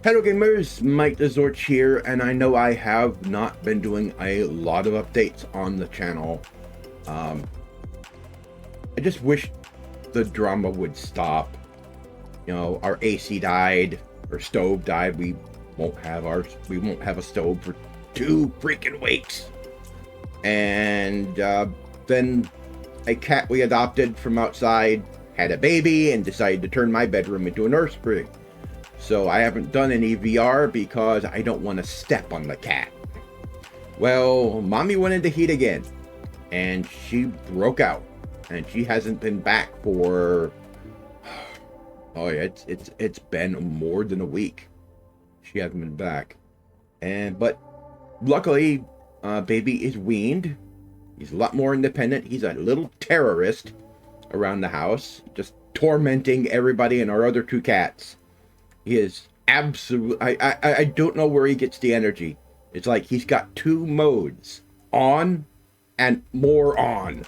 Hello gamers, Mike TheZorch here, and I know I have not been doing a lot of updates on the channel. I just wish the drama would stop. You know, our AC died, our stove died, we won't have a stove for 2 freaking weeks. And then a cat we adopted from outside had a baby and decided to turn my bedroom into a nursery. So I haven't done any VR because I don't want to step on the cat. Well, mommy went into heat again and she broke out and she hasn't been back for, oh yeah, it's been more than a week. She hasn't been back. But luckily, baby is weaned. He's a lot more independent. He's a little terrorist around the house, just tormenting everybody and our other 2 cats. He is absolute. I don't know where he gets the energy. It's like he's got 2 modes, on and more on.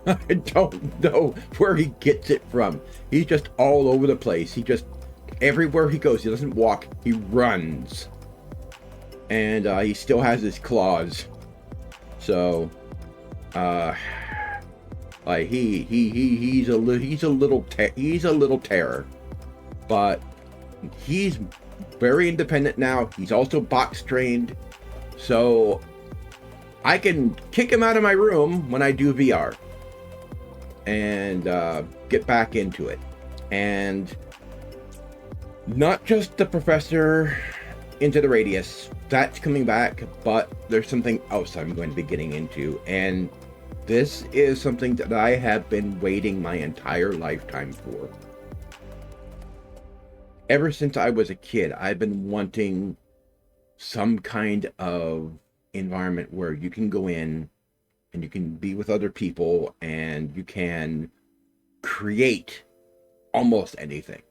I don't know where he gets it from. He's just all over the place. He just, everywhere he goes, he doesn't walk, he runs. And he still has his claws. So, like he's a little terror, but he's very independent now. He's also box trained, so I can kick him out of my room when I do VR and get back into it. And not just the professor into the radius, that's coming back, but there's something else I'm going to be getting into, and this is something that I have been waiting my entire lifetime for. Ever since I was a kid, I've been wanting some kind of environment where you can go in and you can be with other people and you can create almost anything.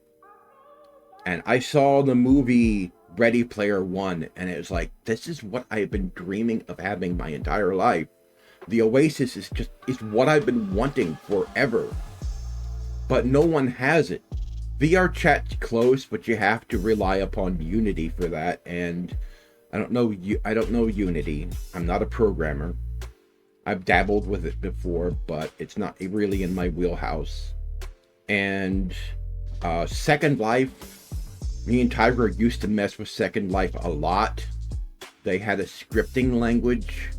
And I saw the movie Ready Player One, and it was like, this is what I've been dreaming of having my entire life. The Oasis is what I've been wanting forever, but no one has it. VRChat's close, but you have to rely upon Unity for that, and I don't know Unity. I'm not a programmer. I've dabbled with it before, but it's not really in my wheelhouse. And Second Life, me and Tygra used to mess with Second Life a lot. They had a scripting language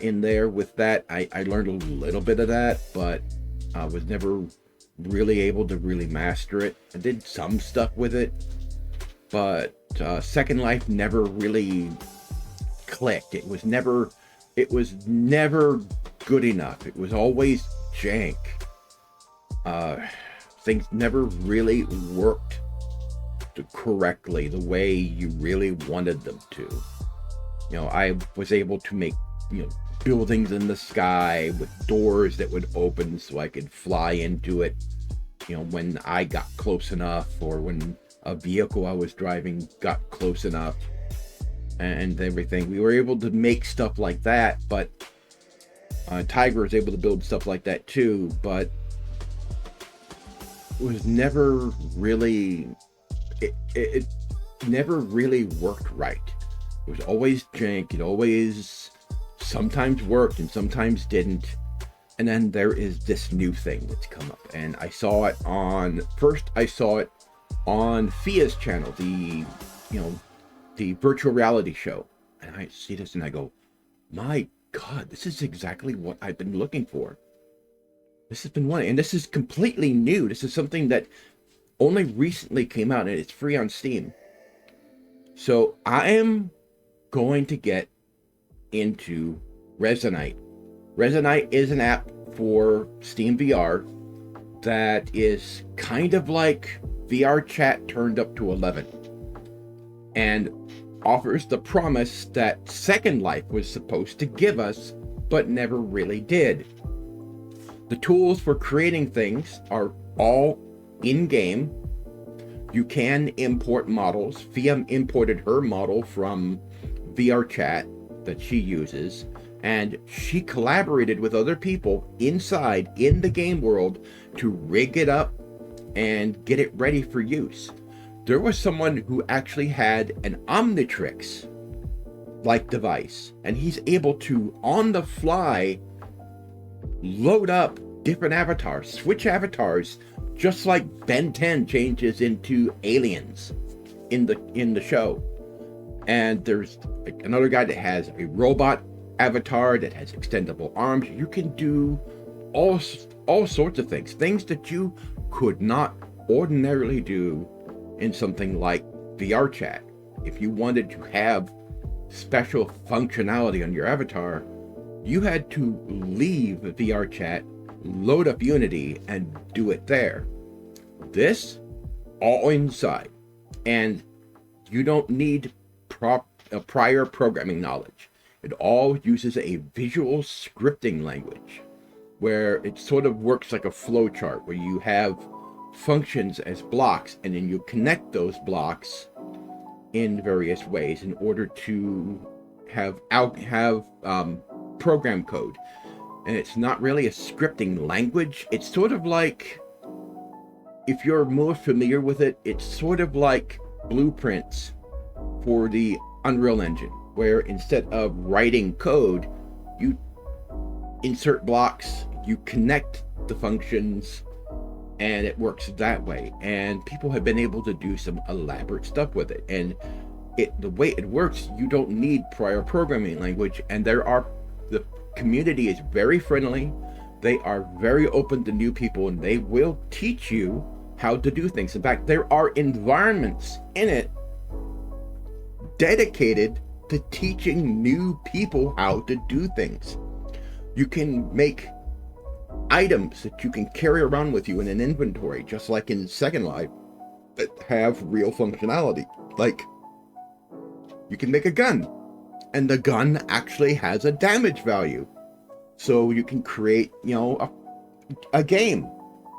in there with that. I learned a little bit of that, but I was never really able to really master it. I did some stuff with it, but Second Life never really clicked. It was never good enough. It was always jank. Things never really worked correctly the way you really wanted them to. You know, I was able to make, you know, buildings in the sky with doors that would open so I could fly into it, you know, when I got close enough, or when a vehicle I was driving got close enough and everything. We were able to make stuff like that, but Tygra was able to build stuff like that too, but it was never really, it never really worked right. It was always jank. It always sometimes worked and sometimes didn't. And then there is this new thing that's come up, and I saw it on Fia's channel, the virtual reality show. And I see this and I go, my God, this is exactly what I've been looking for. This has been one, and this is completely new. This is something that only recently came out, and it's free on Steam. So I am going to get into Resonite. Resonite is an app for Steam VR that is kind of like VRChat turned up to 11, and offers the promise that Second Life was supposed to give us, but never really did. The tools for creating things are all in-game. You can import models. Fia imported her model from VRChat that she uses, and she collaborated with other people inside in the game world to rig it up and get it ready for use. there was someone who actually had an Omnitrix-like device, and he's able to, on the fly, load up different avatars, switch avatars, just like Ben 10 changes into aliens in the show. And there's another guy that has a robot avatar that has extendable arms. You can do all sorts of things that you could not ordinarily do in something like VRChat. If you wanted to have special functionality on your avatar, you had to leave VRChat, load up Unity, and do it there. This, all inside. And you don't need prior programming knowledge. It all uses a visual scripting language, where it sort of works like a flow chart, where you have functions as blocks, and then you connect those blocks in various ways in order to have program code. And it's not really a scripting language. It's sort of like, if you're more familiar with it, it's sort of like blueprints for the Unreal Engine, where instead of writing code, you insert blocks, you connect the functions, and it works that way. And people have been able to do some elaborate stuff with it. And the way it works, you don't need prior programming language. And the community is very friendly. They are very open to new people, and they will teach you how to do things. In fact, there are environments in it dedicated to teaching new people how to do things. You can make items that you can carry around with you in an inventory, just like in Second Life, that have real functionality. Like, you can make a gun, and the gun actually has a damage value. So you can create, a game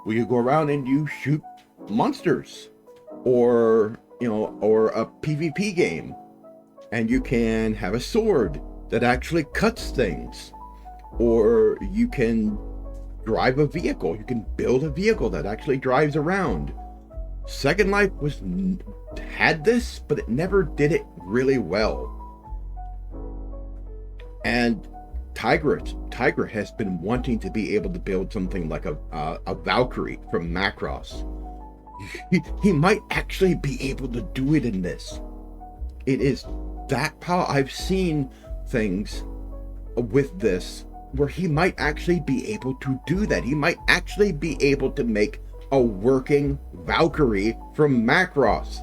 where you go around and you shoot monsters, or a PvP game, and you can have a sword that actually cuts things, or you can drive a vehicle. You can build a vehicle that actually drives around. Second Life had this, but it never did it really well. And Tygra has been wanting to be able to build something like a Valkyrie from Macross. He might actually be able to do it in this. It is that powerful. I've seen things with this where he might actually be able to do that. He might actually be able to make a working Valkyrie from Macross.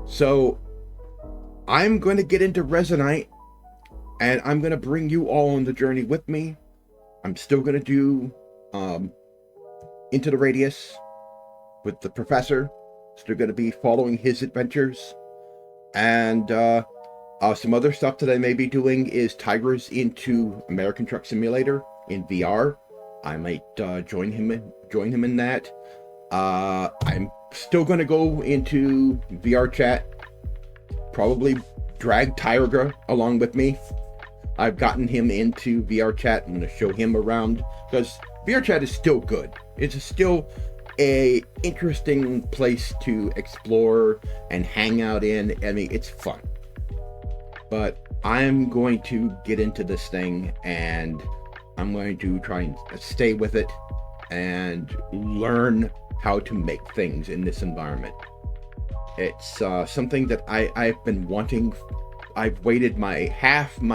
So I'm going to get into Resonite, and I'm going to bring you all on the journey with me. I'm still going to do Into the Radius with the professor. Still going to be following his adventures. And some other stuff that I may be doing is Tygra's into American Truck Simulator in VR. I might join him in that. I'm still going to go into VRChat. Probably drag Tygra along with me. I've gotten him into VRChat. I'm going to show him around, because VRChat is still good. It's still a interesting place to explore and hang out in. I mean, it's fun. But I'm going to get into this thing, and I'm going to try and stay with it and learn how to make things in this environment. It's something that I've been wanting. I've waited my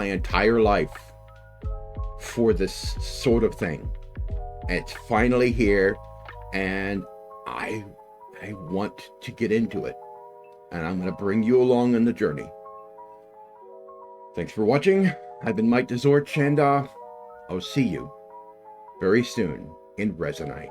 entire life for this sort of thing. And it's finally here, and I want to get into it. And I'm going to bring you along on the journey. Thanks for watching. I've been TheZorch, and I'll see you very soon in Resonite.